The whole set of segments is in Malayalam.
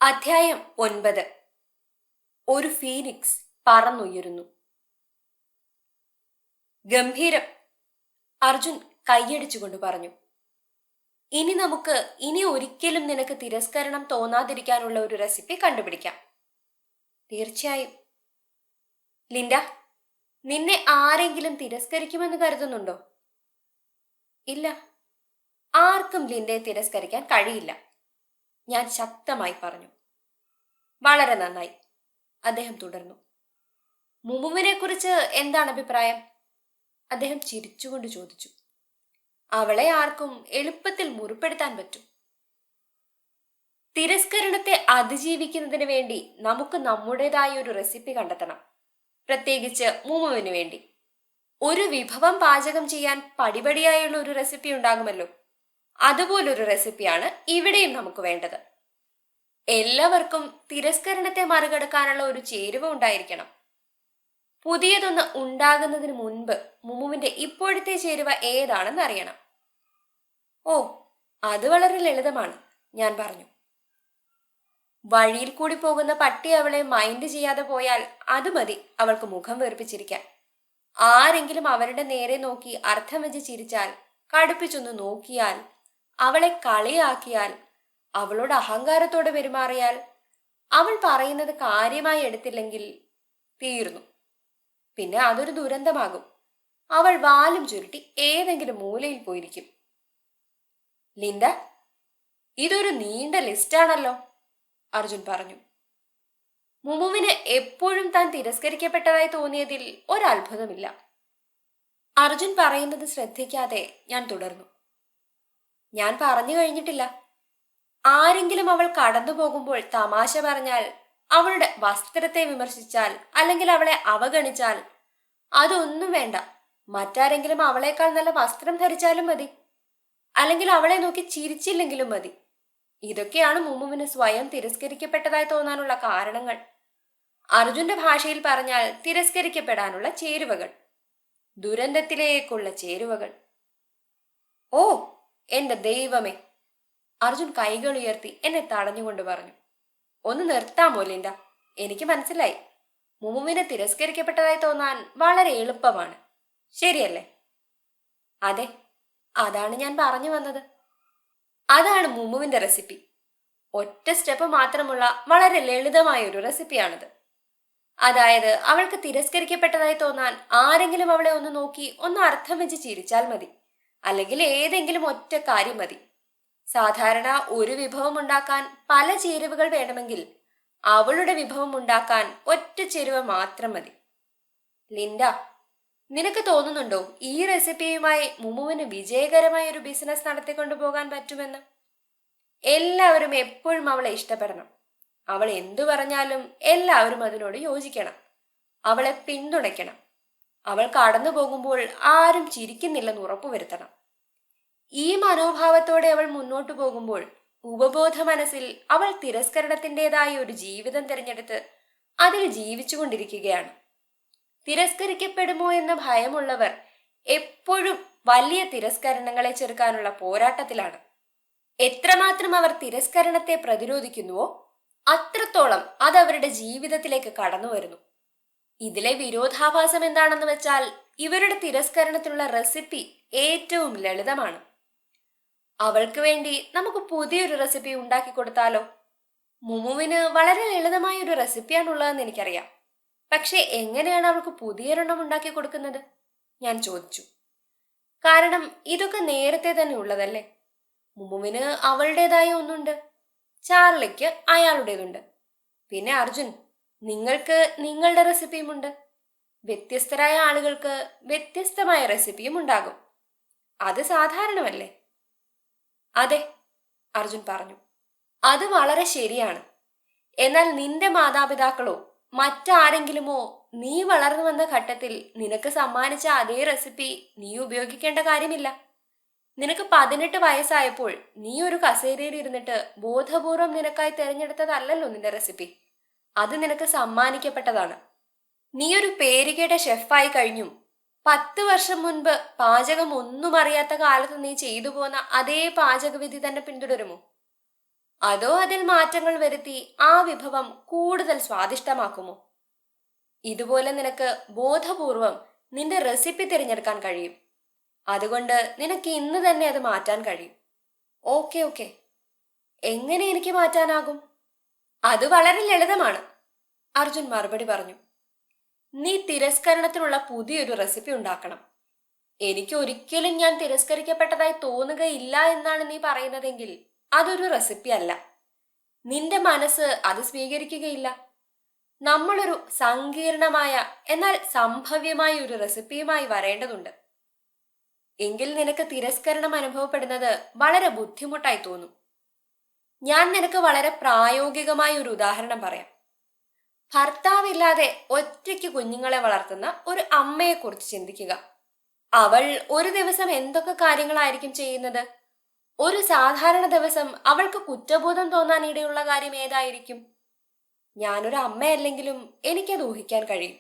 അധ്യായം 9. ഒരു ഫീനിക്സ് പറന്നുയരുന്നു. ഗംഭീരം, അർജുൻ കൈയടിച്ചുകൊണ്ട് പറഞ്ഞു. ഇനി ഒരിക്കലും നിനക്ക് തിരസ്കരണം തോന്നാതിരിക്കാനുള്ള ഒരു റെസിപ്പി കണ്ടുപിടിക്കാം. തീർച്ചയായും. ലിൻഡ, നിന്നെ ആരെങ്കിലും തിരസ്കരിക്കുമെന്ന് കരുതുന്നുണ്ടോ? ഇല്ല, ആർക്കും ലിൻഡയെ തിരസ്കരിക്കാൻ കഴിയില്ല, ഞാൻ ശക്തമായി പറഞ്ഞു. വളരെ നന്നായി, അദ്ദേഹം തുടർന്നു. മുമുവിനെ കുറിച്ച് എന്താണ് അഭിപ്രായം? അദ്ദേഹം ചിരിച്ചുകൊണ്ട് ചോദിച്ചു. അവളെ ആർക്കും എളുപ്പത്തിൽ മുറിപ്പെടുത്താൻ പറ്റും. തിരസ്കരണത്തെ അതിജീവിക്കുന്നതിന് വേണ്ടി നമുക്ക് നമ്മുടേതായ ഒരു റെസിപ്പി കണ്ടെത്തണം, പ്രത്യേകിച്ച് മുമുവിന് വേണ്ടി. ഒരു വിഭവം പാചകം ചെയ്യാൻ പടിപടിയായുള്ള ഒരു റെസിപ്പി ഉണ്ടാകുമല്ലോ, അതുപോലൊരു റെസിപ്പിയാണ് ഇവിടെയും നമുക്ക് വേണ്ടത്. എല്ലാവർക്കും തിരസ്കരണത്തെ മറികടക്കാനുള്ള ഒരു ചേരുവ ഉണ്ടായിരിക്കണം. പുതിയതൊന്ന് ഉണ്ടാകുന്നതിന് മുൻപ് മുമുവിന്റെ ഇപ്പോഴത്തെ ചേരുവ ഏതാണെന്ന് അറിയണം. ഓ, അത് വളരെ ലളിതമാണ്, ഞാൻ പറഞ്ഞു. വഴിയിൽ കൂടി പോകുന്ന പട്ടി അവളെ മൈൻഡ് ചെയ്യാതെ പോയാൽ അത് മതി അവൾക്ക് മുഖം വീർപ്പിച്ചിരിക്കാൻ. ആരെങ്കിലും അവരുടെ നേരെ നോക്കി അർത്ഥം വെച്ച് ചിരിച്ചാൽ, കടുപ്പിച്ചൊന്ന് നോക്കിയാൽ, അവളെ കളിയാക്കിയാൽ, അവളോട് അഹങ്കാരത്തോടെ പെരുമാറിയാൽ, അവൾ പറയുന്നത് കാര്യമായി എടുത്തില്ലെങ്കിൽ തീർന്നു. പിന്നെ അതൊരു ദുരന്തമാകും. അവൾ വാലും ചുരുട്ടി ഏതെങ്കിലും മൂലയിൽ പോയിരിക്കും. ലിൻഡ, ഇതൊരു നീണ്ട ലിസ്റ്റാണല്ലോ, അർജുൻ പറഞ്ഞു. മുമുവിന് എപ്പോഴും താൻ തിരസ്കരിക്കപ്പെട്ടതായി തോന്നിയതിൽ ഒരത്ഭുതമില്ല. അർജുൻ പറയുന്നത് ശ്രദ്ധിക്കാതെ ഞാൻ തുടർന്നു. ഞാൻ പറഞ്ഞു കഴിഞ്ഞിട്ടില്ല. ആരെങ്കിലും അവൾ കടന്നു പോകുമ്പോൾ തമാശ പറഞ്ഞാൽ, അവളുടെ വസ്ത്രത്തെ വിമർശിച്ചാൽ, അല്ലെങ്കിൽ അവളെ അവഗണിച്ചാൽ, അതൊന്നും വേണ്ട. മറ്റാരെങ്കിലും അവളേക്കാൾ നല്ല വസ്ത്രം ധരിച്ചാലും മതി, അല്ലെങ്കിൽ അവളെ നോക്കി ചിരിച്ചില്ലെങ്കിലും മതി. ഇതൊക്കെയാണ് മുമുവിന് സ്വയം തിരസ്കരിക്കപ്പെട്ടതായി തോന്നാനുള്ള കാരണങ്ങൾ. അർജുന്റെ ഭാഷയിൽ പറഞ്ഞാൽ തിരസ്കരിക്കപ്പെടാനുള്ള ചേരുവകൾ, ദുരന്തത്തിലേക്കുള്ള ചേരുവകൾ. ഓ എന്റെ ദൈവമേ, അർജുൻ കൈകൾ ഉയർത്തി എന്നെ തടഞ്ഞുകൊണ്ട് പറഞ്ഞു. ഒന്ന് നിർത്താമോ ലിൻഡ? എനിക്ക് മനസ്സിലായി, മുമുവിനെ തിരസ്കരിക്കപ്പെട്ടതായി തോന്നാൻ വളരെ എളുപ്പമാണ്, ശരിയല്ലേ? അതെ, അതാണ് ഞാൻ പറഞ്ഞു വന്നത്. അതാണ് മുമുവിന്റെ റെസിപ്പി. ഒറ്റ സ്റ്റെപ്പ് മാത്രമുള്ള വളരെ ലളിതമായ ഒരു റെസിപ്പിയാണിത്. അതായത്, അവൾക്ക് തിരസ്കരിക്കപ്പെട്ടതായി തോന്നാൻ ആരെങ്കിലും അവളെ ഒന്ന് നോക്കി ഒന്ന് അർത്ഥം വെച്ച് ചിരിച്ചാൽ മതി, അല്ലെങ്കിൽ ഏതെങ്കിലും ഒറ്റ കാര്യം മതി. സാധാരണ ഒരു വിഭവം ഉണ്ടാക്കാൻ പല ചേരുവകൾ വേണമെങ്കിൽ അവളുടെ വിഭവം ഉണ്ടാക്കാൻ ഒറ്റ ചേരുവ മാത്രം മതി. ലിൻഡ, നിനക്ക് തോന്നുന്നുണ്ടോ ഈ റെസിപ്പിയുമായി മുമുവിന് വിജയകരമായ ഒരു ബിസിനസ് നടത്തിക്കൊണ്ടു പോകാൻ പറ്റുമെന്ന്? എല്ലാവരും എപ്പോഴും അവളെ ഇഷ്ടപ്പെടണം. അവൾ എന്തു പറഞ്ഞാലും എല്ലാവരും അതിനോട് യോജിക്കണം, അവളെ പിന്തുണയ്ക്കണം. അവൾ കടന്നു പോകുമ്പോൾ ആരും ചിരിക്കുന്നില്ലെന്ന് ഉറപ്പുവരുത്തണം. ഈ മനോഭാവത്തോടെ അവൾ മുന്നോട്ടു പോകുമ്പോൾ ഉപബോധ മനസ്സിൽ അവൾ തിരസ്കരണത്തിൻ്റെതായ ഒരു ജീവിതം തിരഞ്ഞെടുത്ത് അതിൽ ജീവിച്ചുകൊണ്ടിരിക്കുകയാണ്. തിരസ്കരിക്കപ്പെടുമോ എന്ന ഭയമുള്ളവർ എപ്പോഴും വലിയ തിരസ്കരണങ്ങളെ ചെറുക്കാനുള്ള പോരാട്ടത്തിലാണ്. എത്രമാത്രം അവർ തിരസ്കരണത്തെ പ്രതിരോധിക്കുന്നുവോ അത്രത്തോളം അത് അവരുടെ ജീവിതത്തിലേക്ക് കടന്നു വരുന്നു. ഇതിലെ വിരോധാഭാസം എന്താണെന്ന് വെച്ചാൽ, ഇവരുടെ തിരസ്കരണത്തിനുള്ള റെസിപ്പി ഏറ്റവും ലളിതമാണ്. അവൾക്ക് വേണ്ടി നമുക്ക് പുതിയൊരു റെസിപ്പി ഉണ്ടാക്കി കൊടുത്താലോ? മുമുവിന് വളരെ ലളിതമായ ഒരു റെസിപ്പിയാണുള്ളതെന്ന് എനിക്കറിയാം, പക്ഷെ എങ്ങനെയാണ് അവൾക്ക് പുതിയൊരെണ്ണം ഉണ്ടാക്കി കൊടുക്കുന്നത്? ഞാൻ ചോദിച്ചു. കാരണം ഇതൊക്കെ നേരത്തെ തന്നെ ഉള്ളതല്ലേ. മുമുവിന് അവളുടേതായ ഒന്നുണ്ട്, ചാർലിക്ക് അയാളുടേതുണ്ട്, പിന്നെ അർജുൻ, നിങ്ങൾക്ക് നിങ്ങളുടെ റെസിപ്പിയുമുണ്ട്. വ്യത്യസ്തരായ ആളുകൾക്ക് വ്യത്യസ്തമായ റെസിപ്പിയും ഉണ്ടാകും. അത് സാധാരണമല്ലേ? അതെ, അർജുൻ പറഞ്ഞു. അത് വളരെ ശരിയാണ്. എന്നാൽ നിന്റെ മാതാപിതാക്കളോ മറ്റാരെങ്കിലുമോ നീ വളർന്നു വന്ന ഘട്ടത്തിൽ നിനക്ക് സമ്മാനിച്ച അതേ റെസിപ്പി നീ ഉപയോഗിക്കേണ്ട കാര്യമില്ല. നിനക്ക് 18 വയസ്സായപ്പോൾ നീ ഒരു കസേരയിൽ ഇരുന്നിട്ട് ബോധപൂർവം നിനക്കായി തിരഞ്ഞെടുത്തതല്ലല്ലോ നിന്റെ റെസിപ്പി. അത് നിനക്ക് സമ്മാനിക്കപ്പെട്ടതാണ്. നീ ഒരു പേരുകേട്ട ഷെഫായി കഴിഞ്ഞും 10 വർഷം മുൻപ് പാചകം ഒന്നും അറിയാത്ത കാലത്ത് നീ ചെയ്തു പോന്ന അതേ പാചകവിധി തന്നെ പിന്തുടരുമോ? അതോ അതിൽ മാറ്റങ്ങൾ വരുത്തി ആ വിഭവം കൂടുതൽ സ്വാദിഷ്ടമാക്കുമോ? ഇതുപോലെ നിനക്ക് ബോധപൂർവം നിന്റെ റെസിപ്പി തിരഞ്ഞെടുക്കാൻ കഴിയും. അതുകൊണ്ട് നിനക്ക് ഇന്ന് തന്നെ അത് മാറ്റാൻ കഴിയും. Okay okay. എങ്ങനെ എനിക്ക് മാറ്റാനാകും? അത് വളരെ ലളിതമാണ്, അർജുൻ മറുപടി പറഞ്ഞു. നീ തിരസ്കരണത്തിനുള്ള പുതിയൊരു റെസിപ്പി ഉണ്ടാക്കണം. എനിക്ക് ഒരിക്കലും ഞാൻ തിരസ്കരിക്കപ്പെട്ടതായി തോന്നുകയില്ല എന്നാണ് നീ പറയുന്നതെങ്കിൽ അതൊരു റെസിപ്പി അല്ല. നിന്റെ മനസ്സ് അത് സ്വീകരിക്കുകയില്ല. നമ്മളൊരു സങ്കീർണമായ എന്നാൽ സംഭവ്യമായ ഒരു റെസിപ്പിയുമായി വരേണ്ടതുണ്ട്. എങ്കിൽ നിനക്ക് തിരസ്കരണം അനുഭവപ്പെടുന്നത് വളരെ ബുദ്ധിമുട്ടായി തോന്നും. ഞാൻ നിനക്ക് വളരെ പ്രായോഗികമായ ഒരു ഉദാഹരണം പറയാം. ഭർത്താവില്ലാതെ ഒറ്റയ്ക്ക് കുഞ്ഞുങ്ങളെ വളർത്തുന്ന ഒരു അമ്മയെക്കുറിച്ച് ചിന്തിക്കുക. അവൾ ഒരു ദിവസം എന്തൊക്കെ കാര്യങ്ങളായിരിക്കും ചെയ്യുന്നത്? ഒരു സാധാരണ ദിവസം അവൾക്ക് കുറ്റബോധം തോന്നാൻ ഇടയുള്ള കാര്യം ഏതായിരിക്കും? ഞാനൊരു അമ്മയല്ലെങ്കിലും എനിക്കത് ഊഹിക്കാൻ കഴിയും.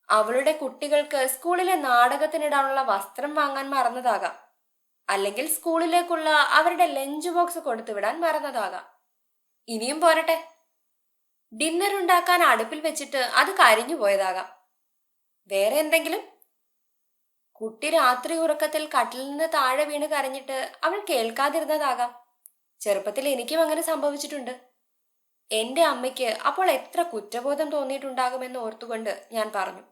അവളുടെ കുട്ടികൾക്ക് സ്കൂളിലെ നാടകത്തിനിടാനുള്ള വസ്ത്രം വാങ്ങാൻ മറന്നതാകാം. അല്ലെങ്കിൽ സ്കൂളിലേക്കുള്ള അവരുടെ ലഞ്ച് ബോക്സ് കൊടുത്തുവിടാൻ മറന്നതാകാം. ഇനിയും പോരട്ടെ, ഡിന്നർ ഉണ്ടാക്കാൻ അടുപ്പിൽ വെച്ചിട്ട് അത് കരിഞ്ഞു പോയതാകാം. വേറെ എന്തെങ്കിലും? കുട്ടി രാത്രി ഉറക്കത്തിൽ കട്ടിലിൽ നിന്ന് താഴെ വീണ് കരഞ്ഞിട്ട് അവൾ കേൾക്കാതിരുന്നതാകാം. ചെറുപ്പത്തിൽ എനിക്കും അങ്ങനെ സംഭവിച്ചിട്ടുണ്ട്. എന്റെ അമ്മയ്ക്ക് അപ്പോൾ എത്ര കുറ്റബോധം തോന്നിയിട്ടുണ്ടാകുമെന്ന് ഓർത്തുകൊണ്ട് ഞാൻ പറഞ്ഞു.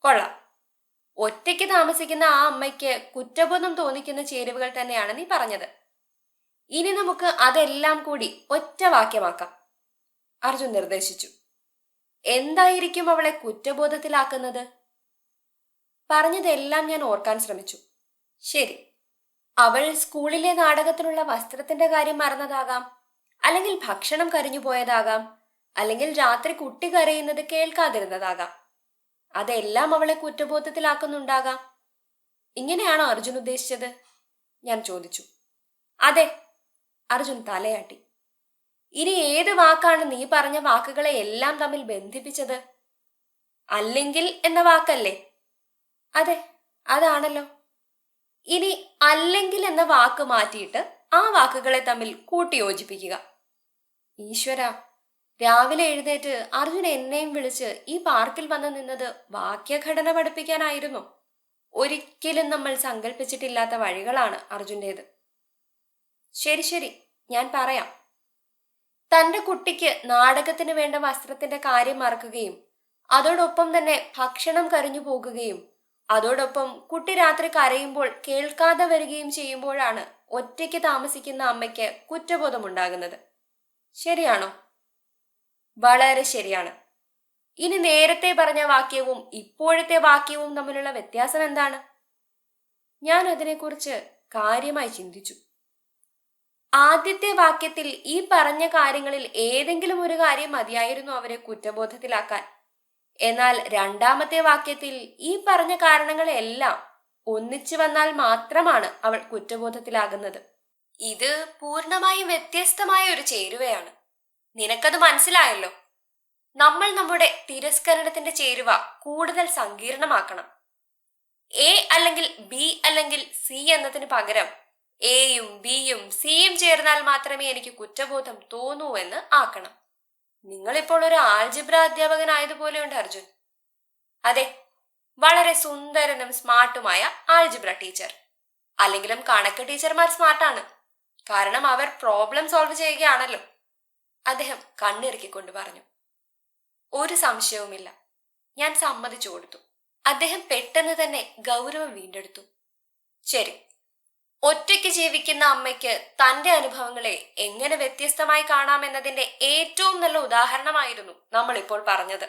കൊള്ളാം, ഒറ്റയ്ക്ക് താമസിക്കുന്ന ആ അമ്മയ്ക്ക് കുറ്റബോധം തോന്നിക്കുന്ന ചേരുവകൾ തന്നെയാണ് നീ പറഞ്ഞത്. ഇനി നമുക്ക് അതെല്ലാം കൂടി ഒറ്റ വാക്യമാക്കാം, അർജുൻ നിർദ്ദേശിച്ചു. എന്തായിരിക്കും അവളെ കുറ്റബോധത്തിലാക്കുന്നത്? പറഞ്ഞതെല്ലാം ഞാൻ ഓർക്കാൻ ശ്രമിച്ചു. ശരി, അവൾ സ്കൂളിലെ നാടകത്തിനുള്ള വസ്ത്രത്തിന്റെ കാര്യം മറന്നതാകാം, അല്ലെങ്കിൽ ഭക്ഷണം കരിഞ്ഞു പോയതാകാം, അല്ലെങ്കിൽ രാത്രി കുട്ടി കരയുന്നത് കേൾക്കാതിരുന്നതാകാം. അതെല്ലാം അവളെ കുറ്റബോധത്തിലാക്കുന്നുണ്ടാകാം. ഇങ്ങനെയാണോ അർജുൻ ഉദ്ദേശിച്ചത്? ഞാൻ ചോദിച്ചു. അതെ, അർജുൻ തലയാട്ടി. ഇനി ഏത് വാക്കാണ് നീ പറഞ്ഞ വാക്കുകളെ എല്ലാം തമ്മിൽ ബന്ധിപ്പിച്ചത്? അല്ലെങ്കിൽ എന്ന വാക്കല്ലേ? അതെ, അതാണല്ലോ. ഇനി അല്ലെങ്കിൽ എന്ന വാക്ക് മാറ്റിയിട്ട് ആ വാക്കുകളെ തമ്മിൽ കൂട്ടിയോജിപ്പിക്കുക. ഈശ്വര, രാവിലെ എഴുന്നേറ്റ് അർജുൻ എന്നെയും വിളിച്ച് ഈ പാർക്കിൽ വന്ന് നിന്നത് വാക്യഘടന പഠിപ്പിക്കാനായിരുന്നു. ഒരിക്കലും നമ്മൾ സങ്കല്പിച്ചിട്ടില്ലാത്ത വഴികളാണ് അർജുൻ്റേത്. ശരി ശരി, ഞാൻ പറയാം. തന്റെ കുട്ടിക്ക് നാടകത്തിന് വേണ്ട വസ്ത്രത്തിന്റെ കാര്യം മറക്കുകയും അതോടൊപ്പം തന്നെ ഭക്ഷണം കരിഞ്ഞു പോകുകയും അതോടൊപ്പം കുട്ടി രാത്രി കരയുമ്പോൾ കേൾക്കാതെ വരികയും ചെയ്യുമ്പോഴാണ് ഒറ്റയ്ക്ക് താമസിക്കുന്ന അമ്മയ്ക്ക് കുറ്റബോധമുണ്ടാകുന്നത്. ശരിയാണോ? വളരെ ശരിയാണ്. ഇനി നേരത്തെ പറഞ്ഞ വാക്യവും ഇപ്പോഴത്തെ വാക്യവും തമ്മിലുള്ള വ്യത്യാസം എന്താണ്? ഞാൻ അതിനെക്കുറിച്ച് കാര്യമായി ചിന്തിച്ചു. ആദ്യത്തെ വാക്യത്തിൽ ഈ പറഞ്ഞ കാര്യങ്ങളിൽ ഏതെങ്കിലും ഒരു കാര്യം മതിയായിരുന്നു അവരെ കുറ്റബോധത്തിലാക്കാൻ. എന്നാൽ രണ്ടാമത്തെ വാക്യത്തിൽ ഈ പറഞ്ഞ കാരണങ്ങളെല്ലാം ഒന്നിച്ചു വന്നാൽ മാത്രമാണ് അവൾ കുറ്റബോധത്തിലാകുന്നത്. ഇത് പൂർണ്ണമായും വ്യത്യസ്തമായ ഒരു ചേരുവയാണ്. നിനക്കത് മനസ്സിലായല്ലോ? നമ്മൾ നമ്മുടെ തിരസ്കരണത്തിന്റെ ചേരുവ കൂടുതൽ സങ്കീർണമാക്കണം. എ അല്ലെങ്കിൽ ബി അല്ലെങ്കിൽ സി എന്നതിന് പകരം എയും ബിയും സിയും ചേർന്നാൽ മാത്രമേ എനിക്ക് കുറ്റബോധം തോന്നൂ എന്ന് ആക്കണം. നിങ്ങളിപ്പോൾ ഒരു ആൾജിബ്ര അധ്യാപകനായതുപോലെയുണ്ട് അർജുൻ. അതെ, വളരെ സുന്ദരനും സ്മാർട്ടുമായ ആൾജിബ്ര ടീച്ചർ. അല്ലെങ്കിലും കണക്ക് ടീച്ചർമാർ സ്മാർട്ടാണ്, കാരണം അവർ പ്രോബ്ലം സോൾവ് ചെയ്യുകയാണല്ലോ, അദ്ദേഹം കണ്ണിറുക്കിക്കൊണ്ട് പറഞ്ഞു. ഒരു സംശയവുമില്ല, ഞാൻ സമ്മതിച്ചു കൊടുത്തു. അദ്ദേഹം പെട്ടെന്ന് തന്നെ ഗൗരവം വീണ്ടെടുത്തു. ശരി, ഒറ്റയ്ക്ക് ജീവിക്കുന്ന അമ്മയ്ക്ക് തന്റെ അനുഭവങ്ങളെ എങ്ങനെ വ്യത്യസ്തമായി കാണാമെന്നതിന്റെ ഏറ്റവും നല്ല ഉദാഹരണമായിരുന്നു നമ്മൾ ഇപ്പോൾ പറഞ്ഞത്.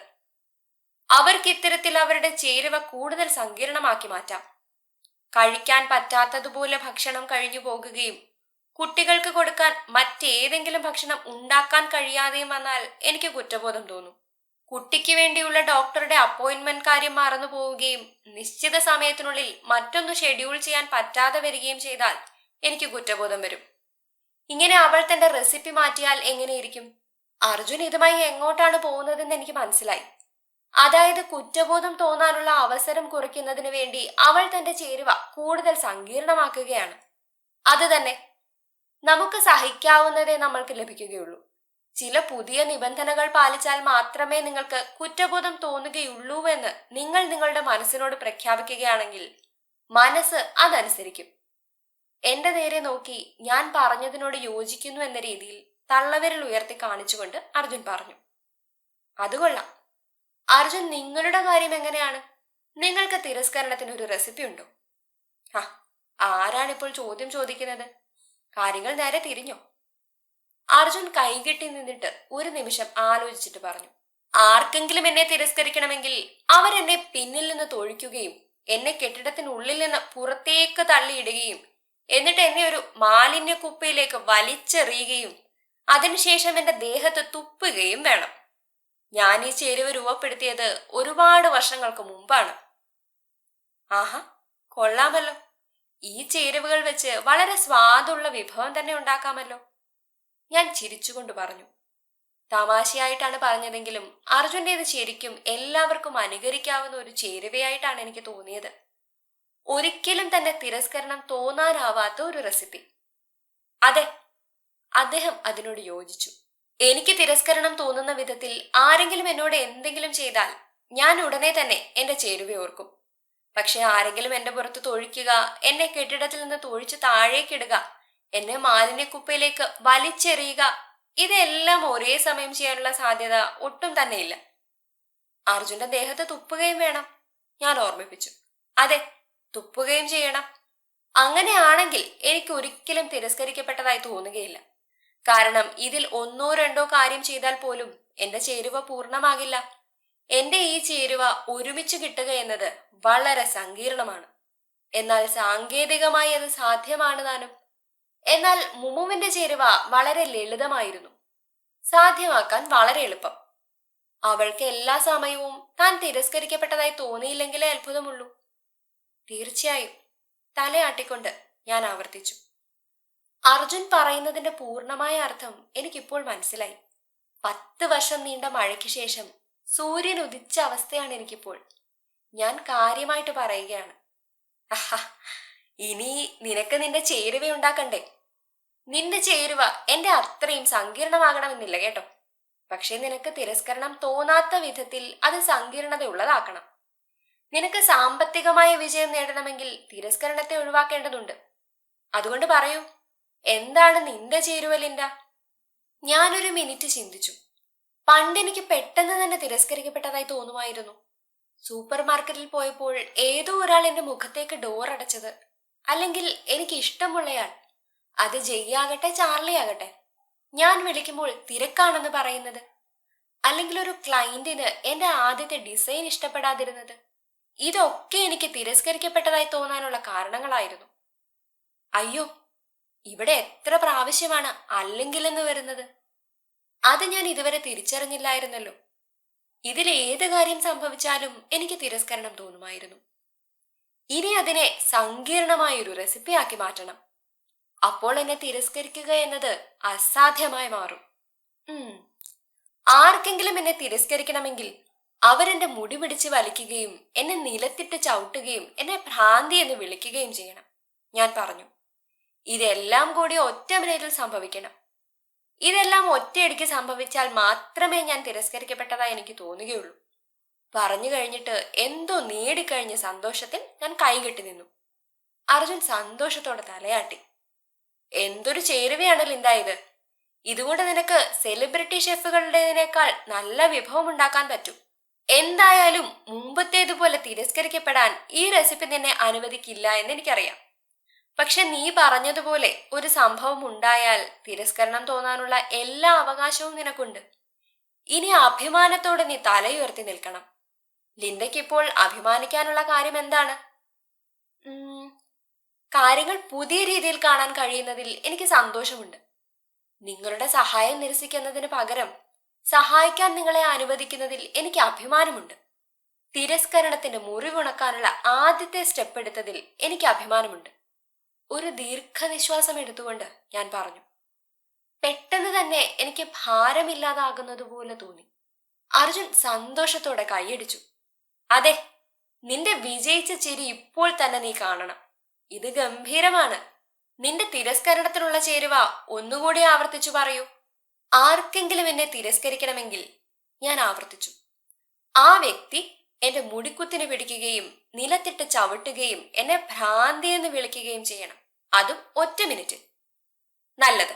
അവർക്ക് ഇത്തരത്തിൽ അവരുടെ ചേരുവ കൂടുതൽ സങ്കീർണമാക്കി മാറ്റാം. കഴിക്കാൻ പറ്റാത്തതുപോലെ ഭക്ഷണം കഴിഞ്ഞു പോകുകയും കുട്ടികൾക്ക് കൊടുക്കാൻ മറ്റേതെങ്കിലും ഭക്ഷണം ഉണ്ടാക്കാൻ കഴിയാതെയും വന്നാൽ എനിക്ക് കുറ്റബോധം തോന്നും. കുട്ടിക്ക് വേണ്ടിയുള്ള ഡോക്ടറുടെ അപ്പോയിന്റ്മെന്റ് കാര്യം മറന്നു പോവുകയും നിശ്ചിത സമയത്തിനുള്ളിൽ മറ്റൊന്ന് ഷെഡ്യൂൾ ചെയ്യാൻ പറ്റാതെ വരികയും ചെയ്താൽ എനിക്ക് കുറ്റബോധം വരും. ഇങ്ങനെ അവൾ തന്റെ റെസിപ്പി മാറ്റിയാൽ എങ്ങനെയിരിക്കും? അർജുൻ ഇതുമായി എങ്ങോട്ടാണ് പോകുന്നതെന്ന് എനിക്ക് മനസ്സിലായി. അതായത് കുറ്റബോധം തോന്നാനുള്ള അവസരം കുറയ്ക്കുന്നതിന് വേണ്ടി അവൾ തന്റെ ചേരുവ കൂടുതൽ സങ്കീർണമാക്കുകയാണ്. അത് തന്നെ. നമുക്ക് സഹിക്കാവുന്നതേ നമ്മൾക്ക് ലഭിക്കുകയുള്ളൂ. ചില പുതിയ നിബന്ധനകൾ പാലിച്ചാൽ മാത്രമേ നിങ്ങൾക്ക് കുറ്റബോധം തോന്നുകയുള്ളൂവെന്ന് നിങ്ങൾ നിങ്ങളുടെ മനസ്സിനോട് പ്രഖ്യാപിക്കുകയാണെങ്കിൽ മനസ്സ് അതനുസരിക്കും. എന്റെ നേരെ നോക്കി ഞാൻ പറഞ്ഞതിനോട് യോജിക്കുന്നു എന്ന രീതിയിൽ തള്ളവിരൽ ഉയർത്തി കാണിച്ചുകൊണ്ട് അർജുൻ പറഞ്ഞു. അതുകൊള്ളാം. അർജുൻ, നിങ്ങളുടെ കാര്യം എങ്ങനെയാണ്? നിങ്ങൾക്ക് തിരസ്കരണത്തിന് ഒരു റെസിപ്പി ഉണ്ടോ? ആരാണിപ്പോൾ ചോദ്യം ചോദിക്കുന്നത്? കാര്യങ്ങൾ നേരെ തിരിഞ്ഞോ? അർജുൻ കൈകെട്ടി നിന്നിട്ട് ഒരു നിമിഷം ആലോചിച്ചിട്ട് പറഞ്ഞു. ആർക്കെങ്കിലും എന്നെ തിരസ്കരിക്കണമെങ്കിൽ അവരെന്നെ പിന്നിൽ നിന്ന് തൊഴിക്കുകയും എന്നെ കെട്ടിടത്തിനുള്ളിൽ നിന്ന് പുറത്തേക്ക് തള്ളിയിടുകയും എന്നിട്ട് എന്നെ ഒരു മാലിന്യ കുപ്പയിലേക്ക് വലിച്ചെറിയുകയും അതിനുശേഷം എന്റെ ദേഹത്ത് തുപ്പുകയും വേണം. ഞാൻ ഈ ചേരുവ രൂപപ്പെടുത്തിയത് ഒരുപാട് വർഷങ്ങൾക്ക് മുമ്പാണ്. ആഹാ, കൊള്ളാമല്ലോ. ഈ ചേരുവകൾ വെച്ച് വളരെ സ്വാദുള്ള വിഭവം തന്നെ ഉണ്ടാക്കാമല്ലോ. ഞാൻ ചിരിച്ചുകൊണ്ട് പറഞ്ഞു. തമാശയായിട്ടാണ് പറഞ്ഞതെങ്കിലും അർജുൻ്റേത് ശരിക്കും എല്ലാവർക്കും അനുകരിക്കാവുന്ന ഒരു ചേരുവയായിട്ടാണ് എനിക്ക് തോന്നിയത്. ഒരിക്കലും തന്നെ തിരസ്കരണം തോന്നാനാവാത്ത ഒരു റെസിപ്പി. അതെ, അദ്ദേഹം അതിനോട് യോജിച്ചു. എനിക്ക് തിരസ്കരണം തോന്നുന്ന വിധത്തിൽ ആരെങ്കിലും എന്നോട് എന്തെങ്കിലും ചെയ്താൽ ഞാൻ ഉടനെ തന്നെ എന്റെ ചേരുവ ഓർക്കും. പക്ഷെ ആരെങ്കിലും എന്റെ പുറത്ത് തൊഴിക്കുക, എന്നെ കെട്ടിടത്തിൽ നിന്ന് തൊഴിച്ച് താഴേക്കിടുക, എന്നെ മാലിന്യക്കുപ്പയിലേക്ക് വലിച്ചെറിയുക, ഇതെല്ലാം ഒരേ സമയം ചെയ്യാനുള്ള സാധ്യത ഒട്ടും തന്നെയില്ല. അർജുന്റെ ദേഹത്ത് തുപ്പുകയും വേണം, ഞാൻ ഓർമ്മിപ്പിച്ചു. അതെ, തുപ്പുകയും ചെയ്യണം. അങ്ങനെയാണെങ്കിൽ എനിക്ക് ഒരിക്കലും തിരസ്കരിക്കപ്പെട്ടതായി തോന്നുകയില്ല. കാരണം ഇതിൽ ഒന്നോ രണ്ടോ കാര്യം ചെയ്താൽ പോലും എന്റെ ചേരുവ പൂർണ്ണമാകില്ല. എന്റെ ഈ ചേരുവ ഒരുമിച്ച് കിട്ടുക എന്നത് വളരെ സങ്കീർണമാണ്. എന്നാൽ സാങ്കേതികമായി അത് സാധ്യമാണ് താനും. എന്നാൽ മുമുവിന്റെ ചേരുവ വളരെ ലളിതമായിരുന്നു, സാധ്യമാക്കാൻ വളരെ എളുപ്പം. അവൾക്ക് എല്ലാ സമയവും താൻ തിരസ്കരിക്കപ്പെട്ടതായി തോന്നിയില്ലെങ്കിലേ അത്ഭുതമുള്ളൂ. തീർച്ചയായും, തലയാട്ടിക്കൊണ്ട് ഞാൻ ആവർത്തിച്ചു. അർജുൻ പറയുന്നതിന്റെ പൂർണ്ണമായ അർത്ഥം എനിക്കിപ്പോൾ മനസ്സിലായി. 10 വർഷം നീണ്ട മഴയ്ക്ക് ശേഷം സൂര്യൻ ഉദിച്ച അവസ്ഥയാണ് എനിക്കിപ്പോൾ. ഞാൻ കാര്യമായിട്ട് പറയുകയാണ്. ഇനി നിനക്ക് നിന്റെ ചേരുവ ഉണ്ടാക്കണ്ടേ? നിന്റെ ചേരുവ എന്റെ അത്രയും സങ്കീർണമാകണമെന്നില്ല കേട്ടോ. പക്ഷെ നിനക്ക് തിരസ്കരണം തോന്നാത്ത വിധത്തിൽ അത് സങ്കീർണതയുള്ളതാക്കണം. നിനക്ക് സാമ്പത്തികമായ വിജയം നേടണമെങ്കിൽ തിരസ്കരണത്തെ ഒഴിവാക്കേണ്ടതുണ്ട്. അതുകൊണ്ട് പറയൂ, എന്താണ് നിന്റെ ചേരുവ ലിൻഡ? ഞാനൊരു മിനിറ്റ് ചിന്തിച്ചു. പണ്ട് എനിക്ക് പെട്ടെന്ന് തന്നെ തിരസ്കരിക്കപ്പെട്ടതായി തോന്നുമായിരുന്നു. സൂപ്പർ മാർക്കറ്റിൽ പോയപ്പോൾ ഏതോ ഒരാൾ എന്റെ മുഖത്തേക്ക് ഡോർ അടച്ചത്, അല്ലെങ്കിൽ എനിക്ക് ഇഷ്ടമുള്ളയാൾ, അത് ജയ്യാകട്ടെ ചാർലി ആകട്ടെ, ഞാൻ വിളിക്കുമ്പോൾ തിരക്കാണെന്ന് പറയുന്നത്, അല്ലെങ്കിൽ ഒരു ക്ലയന്റിന് എന്റെ ആദ്യത്തെ ഡിസൈൻ ഇഷ്ടപ്പെടാതിരുന്നത്, ഇതൊക്കെ എനിക്ക് തിരസ്കരിക്കപ്പെട്ടതായി തോന്നാനുള്ള കാരണങ്ങളായിരുന്നു. അയ്യോ, ഇവിടെ എത്ര പ്രാവശ്യമാണ് അല്ലെങ്കിലെന്ന് വരുന്നത്? അത് ഞാൻ ഇതുവരെ തിരിച്ചറിഞ്ഞില്ലായിരുന്നല്ലോ. ഇതിൽ ഏത് കാര്യം സംഭവിച്ചാലും എനിക്ക് തിരസ്കരണം തോന്നുമായിരുന്നു. ഇനി അതിനെ സങ്കീർണമായൊരു റെസിപ്പിയാക്കി മാറ്റണം. അപ്പോൾ എന്നെ തിരസ്കരിക്കുക എന്നത് അസാധ്യമായി മാറും. ആർക്കെങ്കിലും എന്നെ തിരസ്കരിക്കണമെങ്കിൽ അവരെന്റെ മുടി പിടിച്ച് വലിക്കുകയും എന്നെ നിലത്തിട്ട് ചവിട്ടുകയും എന്നെ ഭ്രാന്തി എന്ന് വിളിക്കുകയും ചെയ്യണം, ഞാൻ പറഞ്ഞു. ഇതെല്ലാം കൂടി ഒറ്റ മിനിറ്റിൽ സംഭവിക്കണം. ഇതെല്ലാം ഒറ്റയടിക്ക് സംഭവിച്ചാൽ മാത്രമേ ഞാൻ തിരസ്കരിക്കപ്പെട്ടതായി എനിക്ക് തോന്നുകയുള്ളൂ. പറഞ്ഞു കഴിഞ്ഞിട്ട് എന്തോ നേടിക്കഴിഞ്ഞ സന്തോഷത്തിൽ ഞാൻ കൈകെട്ടി നിന്നു. അർജുൻ സന്തോഷത്തോടെ തലയാട്ടി. എന്തൊരു ചേരുവയാണ് ലിൻഡ ഇത്. ഇതുകൊണ്ട് നിനക്ക് സെലിബ്രിറ്റി ഷെഫുകളുടേതിനേക്കാൾ നല്ല വിഭവം ഉണ്ടാക്കാൻ പറ്റും. എന്തായാലും മുമ്പത്തേതുപോലെ തിരസ്കരിക്കപ്പെടാൻ ഈ റെസിപ്പി നിന്നെ അനുവദിക്കില്ല എന്ന് എനിക്കറിയാം. പക്ഷെ നീ പറഞ്ഞതുപോലെ ഒരു സംഭവം ഉണ്ടായാൽ തിരസ്കരണം തോന്നാനുള്ള എല്ലാ അവകാശവും നിനക്കുണ്ട്. ഇനി അഭിമാനത്തോടെ നീ തലയുയർത്തി നിൽക്കണം. ലിൻഡയ്ക്കിപ്പോൾ അഭിമാനിക്കാനുള്ള കാര്യം എന്താണ്? കാര്യങ്ങൾ പുതിയ രീതിയിൽ കാണാൻ കഴിയുന്നതിൽ എനിക്ക് സന്തോഷമുണ്ട്. നിങ്ങളുടെ സഹായം നിരസിക്കുന്നതിന് പകരം സഹായിക്കാൻ നിങ്ങളെ അനുവദിക്കുന്നതിൽ എനിക്ക് അഭിമാനമുണ്ട്. തിരസ്കരണത്തിന്റെ മുറിവുണക്കാനുള്ള ആദ്യത്തെ സ്റ്റെപ്പ് എടുത്തതിൽ എനിക്ക് അഭിമാനമുണ്ട്. ഒരു ദീർഘനിശ്വാസം എടുത്തുകൊണ്ട് ഞാൻ പറഞ്ഞു. പെട്ടെന്ന് തന്നെ എനിക്ക് ഭാരമില്ലാതാകുന്നതുപോലെ തോന്നി. അർജുൻ സന്തോഷത്തോടെ കൈയടിച്ചു. അതെ, നിന്റെ വിജയിച്ച ചിരി ഇപ്പോൾ തന്നെ നീ കാണണം. ഇത് ഗംഭീരമാണ്. നിന്റെ തിരസ്കരണത്തിനുള്ള ചേരുവ ഒന്നുകൂടി ആവർത്തിച്ചു പറയൂ. ആർക്കെങ്കിലും എന്നെ തിരസ്കരിക്കണമെങ്കിൽ ഞാൻ ആവർത്തിച്ചു, ആ വ്യക്തി എന്റെ മുടിക്കുത്തിന് പിടിക്കുകയും നിലത്തിട്ട് ചവിട്ടുകയും എന്നെ ഭ്രാന്തി എന്ന് വിളിക്കുകയും ചെയ്യണം. അതും ഒറ്റ മിനിറ്റ്. നല്ലത്.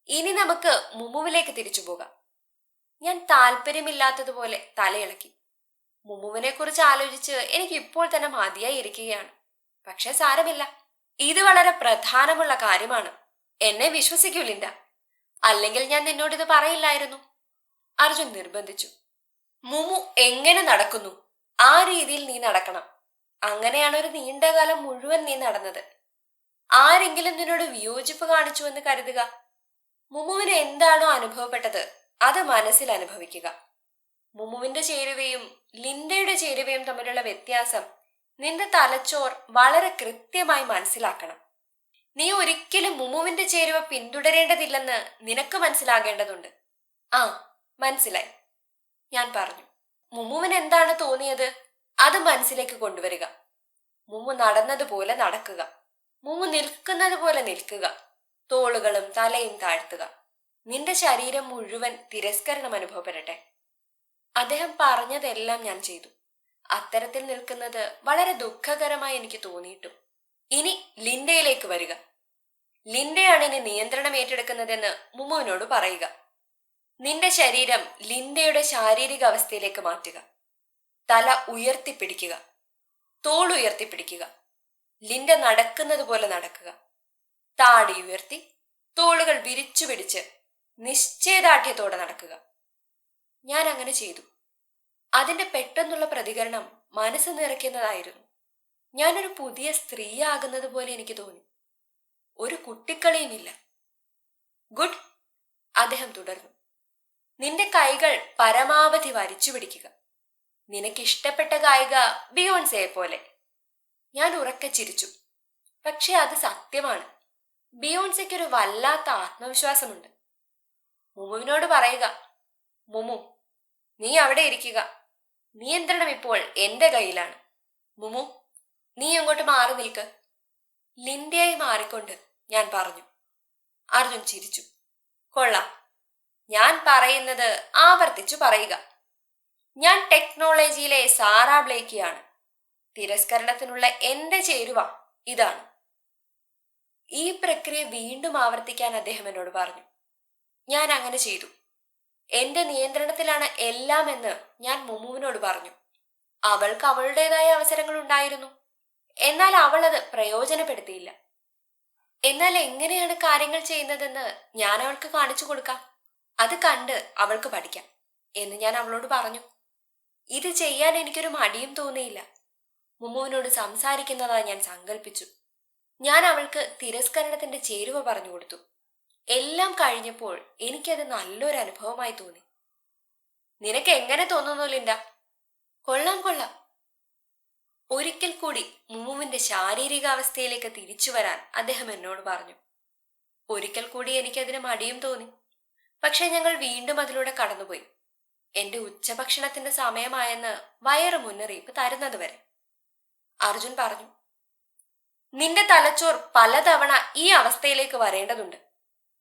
ഇനി നമുക്ക് മുമുവിലേക്ക് തിരിച്ചു പോകാം. ഞാൻ താല്പര്യമില്ലാത്തതുപോലെ തലയിളക്കി. മുമുവിനെ കുറിച്ച് ആലോചിച്ച് എനിക്ക് ഇപ്പോൾ തന്നെ മതിയായി ഇരിക്കുകയാണ്. പക്ഷെ സാരമില്ല, ഇത് വളരെ പ്രധാനമുള്ള കാര്യമാണ്. എന്നെ വിശ്വസിക്കൂ ലിൻഡ, അല്ലെങ്കിൽ ഞാൻ നിന്നോടിത് പറയില്ലായിരുന്നു. അർജുൻ നിർബന്ധിച്ചു. മുമു എങ്ങനെ നടക്കുന്നു ആ രീതിയിൽ നീ നടക്കണം. അങ്ങനെയാണ് ഒരു നീണ്ടകാലം മുഴുവൻ നീ നടന്നത്. ആരെങ്കിലും നിന്നോട് വിയോജിപ്പ് കാണിച്ചു എന്ന് കരുതുക. മുമുവിന് എന്താണോ അനുഭവപ്പെട്ടത് അത് മനസ്സിൽ അനുഭവിക്കുക. മുമുവിന്റെ ചേരുവയും ലിൻഡയുടെ ചേരുവയും തമ്മിലുള്ള വ്യത്യാസം നിന്റെ തലച്ചോർ വളരെ കൃത്യമായി മനസ്സിലാക്കണം. നീ ഒരിക്കലും മുമുവിന്റെ ചേരുവ പിന്തുടരേണ്ടതില്ലെന്ന് നിനക്ക് മനസ്സിലാകേണ്ടതുണ്ട്. ആ, മനസ്സിലായി, ഞാൻ പറഞ്ഞു. മുമുവിന് എന്താണ് തോന്നിയത് അത് മനസ്സിലേക്ക് കൊണ്ടുവരിക. മുമു നടന്നതുപോലെ നടക്കുക. മുമു നിൽക്കുന്നത് പോലെ നിൽക്കുക. തോളുകളും തലയും താഴ്ത്തുക. നിന്റെ ശരീരം മുഴുവൻ തിരസ്കരണം അനുഭവപ്പെടട്ടെ. അദ്ദേഹം പറഞ്ഞതെല്ലാം ഞാൻ ചെയ്തു. അത്തരത്തിൽ നിൽക്കുന്നത് വളരെ ദുഃഖകരമായി എനിക്ക് തോന്നിയിട്ടു. ഇനി ലിൻഡയിലേക്ക് വരിക. ലിൻഡയാണ് ഇനി നിയന്ത്രണം ഏറ്റെടുക്കുന്നതെന്ന് മുമുവിനോട് പറയുക. നിന്റെ ശരീരം ലിൻഡയുടെ ശാരീരിക അവസ്ഥയിലേക്ക് മാറ്റുക. തല ഉയർത്തിപ്പിടിക്കുക, തോളുയർത്തിപ്പിടിക്കുക. ലിൻഡ നടക്കുന്നത് പോലെ നടക്കുക. താടി ഉയർത്തി തോളുകൾ വിരിച്ചു പിടിച്ച് നിശ്ചയദാർഢ്യത്തോടെ നടക്കുക. ഞാൻ അങ്ങനെ ചെയ്തു. അതിന്റെ പെട്ടെന്നുള്ള പ്രതികരണം മനസ്സ് നിറയ്ക്കുന്നതായിരുന്നു. ഞാനൊരു പുതിയ സ്ത്രീയാകുന്നത് പോലെ എനിക്ക് തോന്നി. ഒരു കുട്ടിക്കളിയുമില്ല. ഗുഡ്, അദ്ദേഹം തുടർന്നു. നിന്റെ കൈകൾ പരമാവധി വരിച്ചു പിടിക്കുക. നിനക്കിഷ്ടപ്പെട്ട ഗായിക ബിയോൺസയെ പോലെ. ഞാൻ ഉറക്കെ ചിരിച്ചു. പക്ഷെ അത് സത്യമാണ്. ബിയോൺസയ്ക്കൊരു വല്ലാത്ത ആത്മവിശ്വാസമുണ്ട്. മുമുവിനോട് പറയുക, മുമു, നീ അവിടെ ഇരിക്കുക. നിയന്ത്രണം ഇപ്പോൾ എന്റെ കയ്യിലാണ്. മുമു, നീ അങ്ങോട്ട് മാറി നിൽക്ക്. ലിൻഡയായി മാറിക്കൊണ്ട് ഞാൻ പറഞ്ഞു. അർജുൻ ചിരിച്ചു. കൊള്ളാം, ഞാൻ പറയുന്നത് ആവർത്തിച്ചു പറയുക. ഞാൻ ടെക്നോളജിയിലെ സാറാ ബ്ലേക്കിയാണ്. തിരസ്കരണത്തിനുള്ള എന്റെ ചേരുവ ഇതാണ്. ഈ പ്രക്രിയ വീണ്ടും ആവർത്തിക്കാൻ അദ്ദേഹം എന്നോട് പറഞ്ഞു. ഞാൻ അങ്ങനെ ചെയ്തു. എന്റെ നിയന്ത്രണത്തിലാണ് എല്ലാം എന്ന് ഞാൻ മുമുവിനോട് പറഞ്ഞു. അവൾക്ക് അവളുടേതായ അവസരങ്ങൾ ഉണ്ടായിരുന്നു. എന്നാൽ അവൾ അത് പ്രയോജനപ്പെടുത്തിയില്ല. എന്നാൽ എങ്ങനെയാണ് കാര്യങ്ങൾ ചെയ്യുന്നതെന്ന് ഞാൻ അവൾക്ക് കാണിച്ചു കൊടുക്കാം. അത് കണ്ട് അവൾക്ക് പഠിക്കാം എന്ന് ഞാൻ അവളോട് പറഞ്ഞു. ഇത് ചെയ്യാൻ എനിക്കൊരു മടിയും തോന്നിയില്ല. മുമുവിനോട് സംസാരിക്കുന്നതായി ഞാൻ സങ്കല്പിച്ചു. ഞാൻ അവൾക്ക് തിരസ്കരണത്തിന്റെ ചേരുവ പറഞ്ഞു കൊടുത്തു. എല്ലാം കഴിഞ്ഞപ്പോൾ എനിക്കത് നല്ലൊരു അനുഭവമായി തോന്നി. നിനക്ക് എങ്ങനെ തോന്നുന്നു ലിൻഡ? കൊള്ളാം കൊള്ളാം. ഒരിക്കൽ കൂടി മുമുവിന്റെ ശാരീരികാവസ്ഥയിലേക്ക് തിരിച്ചു വരാൻ അദ്ദേഹം എന്നോട് പറഞ്ഞു. ഒരിക്കൽ കൂടി എനിക്കതിന് മടിയും തോന്നി. പക്ഷെ ഞങ്ങൾ വീണ്ടും അതിലൂടെ കടന്നുപോയി. എന്റെ ഉച്ചഭക്ഷണത്തിന്റെ സമയമായെന്ന് വയറ് മുന്നറിയിപ്പ് തരുന്നത് വരെ. അർജുൻ പറഞ്ഞു, നിന്റെ തലച്ചോർ പലതവണ ഈ അവസ്ഥയിലേക്ക് വരേണ്ടതുണ്ട്.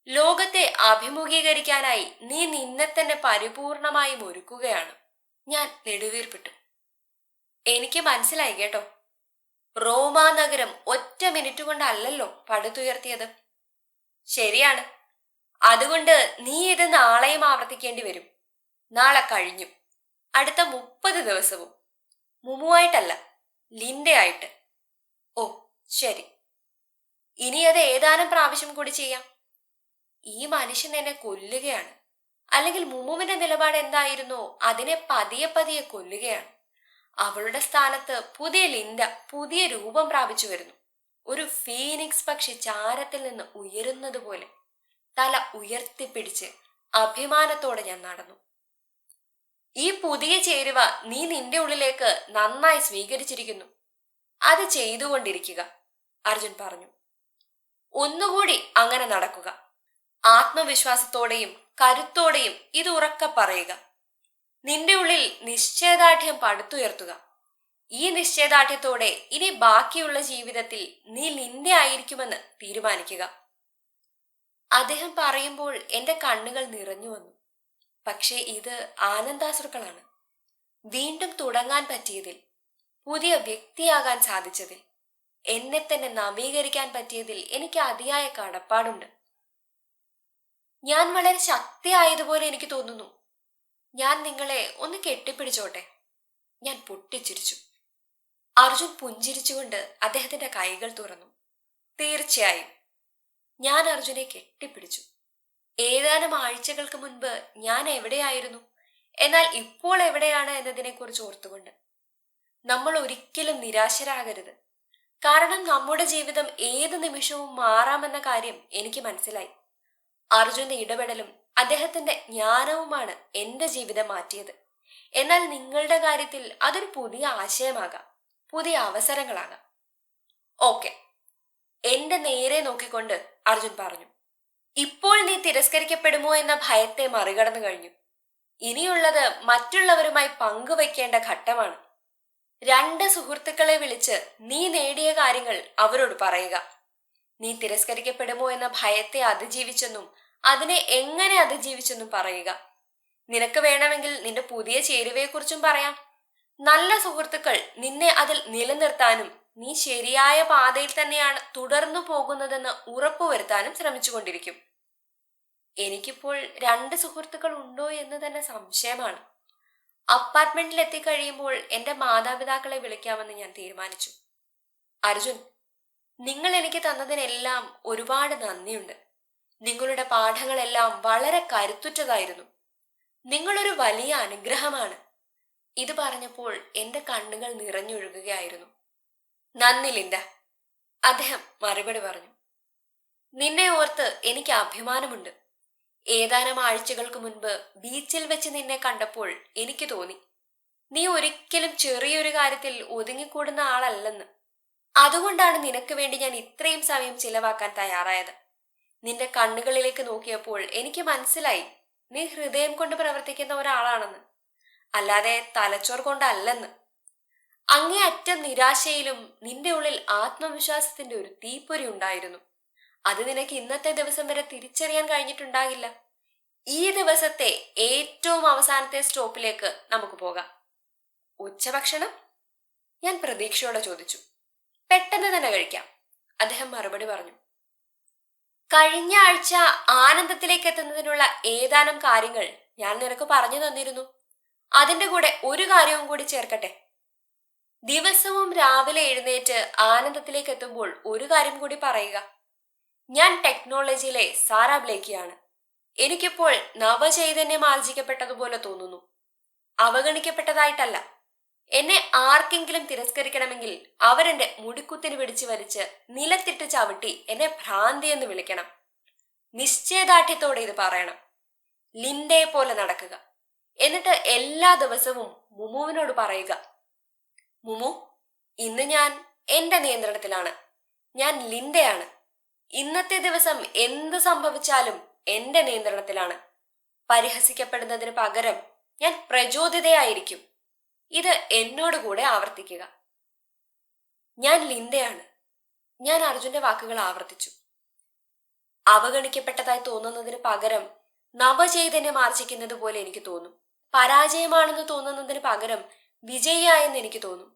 ലോകത്തെ അഭിമുഖീകരിക്കാനായി നീ നിന്നെ തന്നെ പരിപൂർണമായും ഒരുക്കുകയാണ്. ഞാൻ നെടുവീർപ്പിട്ടു. എനിക്ക് മനസ്സിലായി കേട്ടോ. റോമാ നഗരം ഒറ്റ മിനിറ്റ് കൊണ്ടല്ലല്ലോ പടുത്തുയർത്തിയത്. ശരിയാണ്. അതുകൊണ്ട് നീ ഇത് നാളെയും ആവർത്തിക്കേണ്ടി വരും. നാളെ കഴിഞ്ഞു. അടുത്ത 30 ദിവസവും. മുമുവായിട്ടല്ല, ലിൻഡയായിട്ട്. ഓ ശരി. ഇനി അത് ഏതാനും പ്രാവശ്യം കൂടി ചെയ്യാം. ഈ മനുഷ്യൻ എന്നെ കൊല്ലുകയാണ്. അല്ലെങ്കിൽ മുമുവിന്റെ നിലപാട് എന്തായിരുന്നോ അതിനെ പതിയെ പതിയെ കൊല്ലുകയാണ്. അവളുടെ സ്ഥാനത്ത് പുതിയ ലിൻഡ പുതിയ രൂപം പ്രാപിച്ചു വരുന്നു. ഒരു ഫീനിക്സ് പക്ഷി ചാരത്തിൽ നിന്ന് ഉയരുന്നത് പോലെ തല ഉയർത്തിപ്പിടിച്ച് അഭിമാനത്തോടെ ഞാൻ നടന്നു. ഈ പുതിയ ചേരുവ നീ നിന്റെ ഉള്ളിലേക്ക് നന്നായി സ്വീകരിച്ചിരിക്കുന്നു. അത് ചെയ്തുകൊണ്ടിരിക്കുക, അർജുൻ പറഞ്ഞു. ഒന്നുകൂടി അങ്ങനെ നടക്കുക. ആത്മവിശ്വാസത്തോടെയും കരുത്തോടെയും ഇത് ഉറക്കെ പറയുക. നിന്റെ ഉള്ളിൽ നിശ്ചയദാർഢ്യം പടുത്തുയർത്തുക. ഈ നിശ്ചയദാർഢ്യത്തോടെ ഇനി ബാക്കിയുള്ള ജീവിതത്തിൽ നീ ലിൻഡെ ആയിരിക്കുമെന്ന് തീരുമാനിക്കുക. അദ്ദേഹം പറയുമ്പോൾ എന്റെ കണ്ണുകൾ നിറഞ്ഞു വന്നു. പക്ഷേ ഇത് ആനന്ദാശ്രുക്കളാണ്. വീണ്ടും തുടങ്ങാൻ പറ്റിയതിൽ, പുതിയ വ്യക്തിയാകാൻ സാധിച്ചതിൽ, എന്നെ തന്നെ നവീകരിക്കാൻ പറ്റിയതിൽ എനിക്ക് അതിയായ കടപ്പാടുണ്ട്. ഞാൻ വളരെ ശക്തിയായതുപോലെ എനിക്ക് തോന്നുന്നു. ഞാൻ നിങ്ങളെ ഒന്ന് കെട്ടിപ്പിടിച്ചോട്ടെ? ഞാൻ പൊട്ടിച്ചിരിച്ചു. അർജുൻ പുഞ്ചിരിച്ചുകൊണ്ട് അദ്ദേഹത്തിന്റെ കൈകൾ തുറന്നു. തീർച്ചയായും. ഞാൻ അർജുനെ കെട്ടിപ്പിടിച്ചു. ഏതാനും ആഴ്ചകൾക്ക് മുൻപ് ഞാൻ എവിടെയായിരുന്നു, എന്നാൽ ഇപ്പോൾ എവിടെയാണ് എന്നതിനെക്കുറിച്ച് ഓർത്തുകൊണ്ട്. നമ്മൾ ഒരിക്കലും നിരാശരാകരുത്. കാരണം നമ്മുടെ ജീവിതം ഏത് നിമിഷവും മാറാമെന്ന കാര്യം എനിക്ക് മനസ്സിലായി. അർജുന്റെ ഇടപെടലും അദ്ദേഹത്തിന്റെ ജ്ഞാനവുമാണ് എന്റെ ജീവിതം മാറ്റിയത്. എന്നാൽ നിങ്ങളുടെ കാര്യത്തിൽ അതൊരു പുതിയ ആശയമാകാം, പുതിയ അവസരങ്ങളാകാം. ഓക്കെ, എന്റെ നേരെ നോക്കിക്കൊണ്ട് അർജുൻ പറഞ്ഞു. ഇപ്പോൾ നീ തിരസ്കരിക്കപ്പെടുമോ എന്ന ഭയത്തെ മറികടന്നു കഴിഞ്ഞു. ഇനിയുള്ളത് മറ്റുള്ളവരുമായി പങ്കുവയ്ക്കേണ്ട ഘട്ടമാണ്. 2 സുഹൃത്തുക്കളെ വിളിച്ച് നീ നേടിയ കാര്യങ്ങൾ അവരോട് പറയുക. നീ തിരസ്കരിക്കപ്പെടുമോ എന്ന ഭയത്തെ അതിജീവിച്ചെന്നും അതിനെ എങ്ങനെ അതിജീവിച്ചെന്നും പറയുക. നിനക്ക് വേണമെങ്കിൽ നിന്റെ പുതിയ ചേരുവയെക്കുറിച്ചും പറയാം. നല്ല സുഹൃത്തുക്കൾ നിന്നെ അതിൽ നിലനിർത്താനും നീ ശരിയായ പാതയിൽ തന്നെയാണ് തുടർന്നു പോകുന്നതെന്ന് ഉറപ്പുവരുത്താനും ശ്രമിച്ചുകൊണ്ടിരിക്കും. എനിക്കിപ്പോൾ 2 സുഹൃത്തുക്കൾ ഉണ്ടോ എന്ന് തന്നെ സംശയമാണ്. അപ്പാർട്ട്മെന്റിൽ എത്തിക്കഴിയുമ്പോൾ എന്റെ മാതാപിതാക്കളെ വിളിക്കാമെന്ന് ഞാൻ തീരുമാനിച്ചു. അർജുൻ, നിങ്ങൾ എനിക്ക് തന്നതിനെല്ലാം ഒരുപാട് നന്ദിയുണ്ട്. നിങ്ങളുടെ പാഠങ്ങളെല്ലാം വളരെ കരുത്തുറ്റതായിരുന്നു. നിങ്ങളൊരു വലിയ അനുഗ്രഹമാണ്. ഇത് പറഞ്ഞപ്പോൾ എന്റെ കണ്ണുകൾ നിറഞ്ഞൊഴുകുകയായിരുന്നു. നന്ദി ലിൻഡ, അദ്ദേഹം മറുപടി പറഞ്ഞു. നിന്നെ ഓർത്ത് എനിക്ക് അഭിമാനമുണ്ട്. ഏതാനും ആഴ്ചകൾക്ക് മുൻപ് ബീച്ചിൽ വെച്ച് നിന്നെ കണ്ടപ്പോൾ എനിക്ക് തോന്നി നീ ഒരിക്കലും ചെറിയൊരു കാര്യത്തിൽ ഒതുങ്ങിക്കൂടുന്ന ആളല്ലെന്ന്. അതുകൊണ്ടാണ് നിനക്ക് വേണ്ടി ഞാൻ ഇത്രയും സമയം ചിലവാക്കാൻ തയ്യാറായത്. നിന്റെ കണ്ണുകളിലേക്ക് നോക്കിയപ്പോൾ എനിക്ക് മനസ്സിലായി നീ ഹൃദയം കൊണ്ട് പ്രവർത്തിക്കുന്ന ഒരാളാണെന്ന്, അല്ലാതെ തലച്ചോർ കൊണ്ടല്ലെന്ന്. അങ്ങേയറ്റം നിരാശയിലും നിന്റെ ഉള്ളിൽ ആത്മവിശ്വാസത്തിന്റെ ഒരു തീപ്പൊരി ഉണ്ടായിരുന്നു. അത് നിനക്ക് ഇന്നത്തെ ദിവസം വരെ തിരിച്ചറിയാൻ കഴിഞ്ഞിട്ടുണ്ടാകില്ല. ഈ ദിവസത്തെ ഏറ്റവും അവസാനത്തെ സ്റ്റോപ്പിലേക്ക് നമുക്ക് പോകാം. ഉച്ചഭക്ഷണം? ഞാൻ പ്രതീക്ഷയോടെ ചോദിച്ചു. പെട്ടെന്ന് തന്നെ കഴിക്കാം, അദ്ദേഹം മറുപടി പറഞ്ഞു. കഴിഞ്ഞ ആഴ്ച ആനന്ദത്തിലേക്ക് എത്തുന്നതിനുള്ള ഏതാനും കാര്യങ്ങൾ ഞാൻ നിനക്ക് പറഞ്ഞു തന്നിരുന്നു. അതിന്റെ കൂടെ ഒരു കാര്യവും കൂടി ചേർക്കട്ടെ. ദിവസവും രാവിലെ എഴുന്നേറ്റ് ആനന്ദത്തിലേക്ക് എത്തുമ്പോൾ ഒരു കാര്യം കൂടി പറയുക. ഞാൻ ടെക്നോളജിയിലെ സാറാ ബ്ലേക്കിയാണ്. എനിക്കിപ്പോൾ നവചൈതന്യം ആർജിക്കപ്പെട്ടതുപോലെ തോന്നുന്നു. അവഗണിക്കപ്പെട്ടതായിട്ടല്ല. എന്നെ ആർക്കെങ്കിലും തിരസ്കരിക്കണമെങ്കിൽ അവരെന്റെ മുടിക്കുത്തിന് പിടിച്ചു വലിച്ച് നിലത്തിട്ട് ചവിട്ടി എന്നെ ഭ്രാന്തി എന്ന് വിളിക്കണം. നിശ്ചയദാർഢ്യത്തോടെ ഇത് പറയണം. ലിൻഡയെ പോലെ നടക്കുക. എന്നിട്ട് എല്ലാ ദിവസവും മുമുവിനോട് പറയുക, മുമു, ഇന്ന് ഞാൻ എന്റെ നിയന്ത്രണത്തിലാണ്. ഞാൻ ലിൻഡയാണ്. ഇന്നത്തെ ദിവസം എന്ത് സംഭവിച്ചാലും എന്റെ നിയന്ത്രണത്തിലാണ്. പരിഹസിക്കപ്പെടുന്നതിന് പകരം ഞാൻ പ്രചോദിതയായിരിക്കും. ഇത് എന്നോട് കൂടെ ആവർത്തിക്കുക. ഞാൻ ലിൻഡയാണ്. ഞാൻ അർജുന്റെ വാക്കുകൾ ആവർത്തിച്ചു. അവഗണിക്കപ്പെട്ടതായി തോന്നുന്നതിന് പകരം നവചൈതന്യം ആർജിക്കുന്നത് പോലെ എനിക്ക് തോന്നും. പരാജയമാണെന്ന് തോന്നുന്നതിന് പകരം വിജയിയായെന്ന് എനിക്ക് തോന്നും.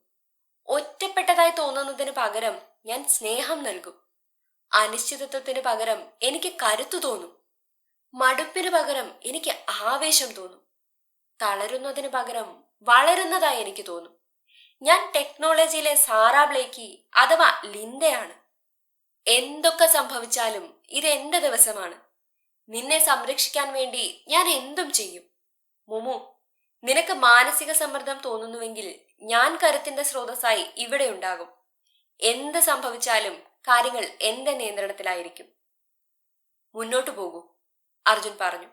ഒറ്റപ്പെട്ടതായി തോന്നുന്നതിന് പകരം ഞാൻ സ്നേഹം നൽകും. അനിശ്ചിതത്വത്തിന് പകരം എനിക്ക് കരുത്തു തോന്നും. മടുപ്പിന് പകരം എനിക്ക് ആവേശം തോന്നും. തളരുന്നതിന് പകരം വളരുന്നതായി എനിക്ക് തോന്നും. ഞാൻ ടെക്നോളജിയിലെ സാറാ ബ്ലേക്കി അഥവാ ലിൻഡയാണ്. എന്തൊക്കെ സംഭവിച്ചാലും ഇത് എന്റെ ദിവസമാണ്. നിന്നെ സംരക്ഷിക്കാൻ വേണ്ടി ഞാൻ എന്തും ചെയ്യും. മുമു, നിനക്ക് മാനസിക സമ്മർദ്ദം തോന്നുന്നുവെങ്കിൽ ഞാൻ കരുത്തിന്റെ സ്രോതസ്സായി ഇവിടെ ഉണ്ടാകും. എന്ത് സംഭവിച്ചാലും കാര്യങ്ങൾ എന്റെ നിയന്ത്രണത്തിലായിരിക്കും. മുന്നോട്ടു പോകൂ, അർജുൻ പറഞ്ഞു.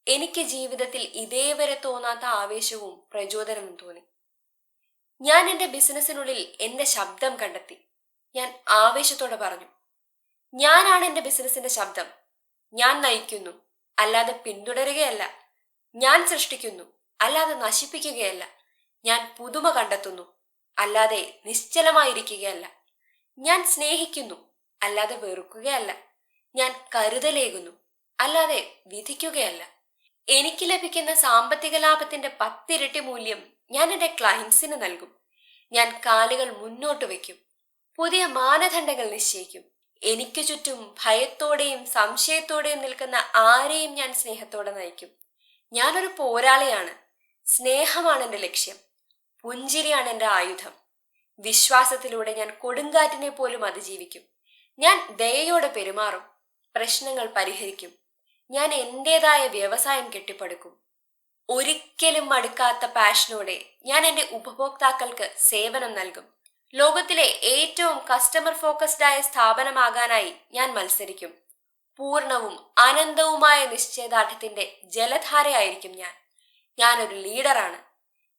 എനിക്ക് ജീവിതത്തിൽ ഇതേവരെ തോന്നാത്ത ആവേശവും പ്രചോദനവും തോന്നി. ഞാൻ എന്റെ ബിസിനസ്സിനുള്ളിൽ എന്റെ ശബ്ദം കണ്ടെത്തി. ഞാൻ ആവേശത്തോടെ പറഞ്ഞു, ഞാനാണ് എന്റെ ബിസിനസിന്റെ ശബ്ദം. ഞാൻ നയിക്കുന്നു, അല്ലാതെ പിന്തുടരുകയല്ല. ഞാൻ സൃഷ്ടിക്കുന്നു, അല്ലാതെ നശിപ്പിക്കുകയല്ല. ഞാൻ പുതുമ കണ്ടെത്തുന്നു, അല്ലാതെ നിശ്ചലമായിരിക്കുകയല്ല. ഞാൻ സ്നേഹിക്കുന്നു, അല്ലാതെ വെറുക്കുകയല്ല. ഞാൻ കരുതലേകുന്നു, അല്ലാതെ വിധിക്കുകയല്ല. എനിക്ക് ലഭിക്കുന്ന സാമ്പത്തിക ലാഭത്തിന്റെ 10 ഇരട്ടി മൂല്യം ഞാൻ എൻ്റെ ക്ലയൻസിന് നൽകും. ഞാൻ കാലുകൾ മുന്നോട്ട് വയ്ക്കും, പുതിയ മാനദണ്ഡങ്ങൾ നിശ്ചയിക്കും. എനിക്ക് ചുറ്റും ഭയത്തോടെയും സംശയത്തോടെയും നിൽക്കുന്ന ആരെയും ഞാൻ സ്നേഹത്തോടെ നയിക്കും. ഞാനൊരു പോരാളിയാണ്. സ്നേഹമാണ് എൻ്റെ ലക്ഷ്യം. പുഞ്ചിരിയാണ് എൻ്റെ ആയുധം. വിശ്വാസത്തിലൂടെ ഞാൻ കൊടുങ്കാറ്റിനെ പോലും അതിജീവിക്കും. ഞാൻ ദയയോടെ പെരുമാറും, പ്രശ്നങ്ങൾ പരിഹരിക്കും. ഞാൻ എൻ്റെതായ വ്യവസായം കെട്ടിപ്പടുക്കും. ഒരിക്കലും മടുക്കാത്ത പാഷനോടെ ഞാൻ എൻ്റെ ഉപഭോക്താക്കൾക്ക് സേവനം നൽകും. ലോകത്തിലെ ഏറ്റവും കസ്റ്റമർ ഫോക്കസ്ഡ് ആയ സ്ഥാപനമാകാനായി ഞാൻ മത്സരിക്കും. പൂർണ്ണവും അനന്തവുമായ നിശ്ചയദാർഢ്യത്തിന്റെ ജലധാരയായിരിക്കും ഞാൻ. ഞാനൊരു ലീഡറാണ്.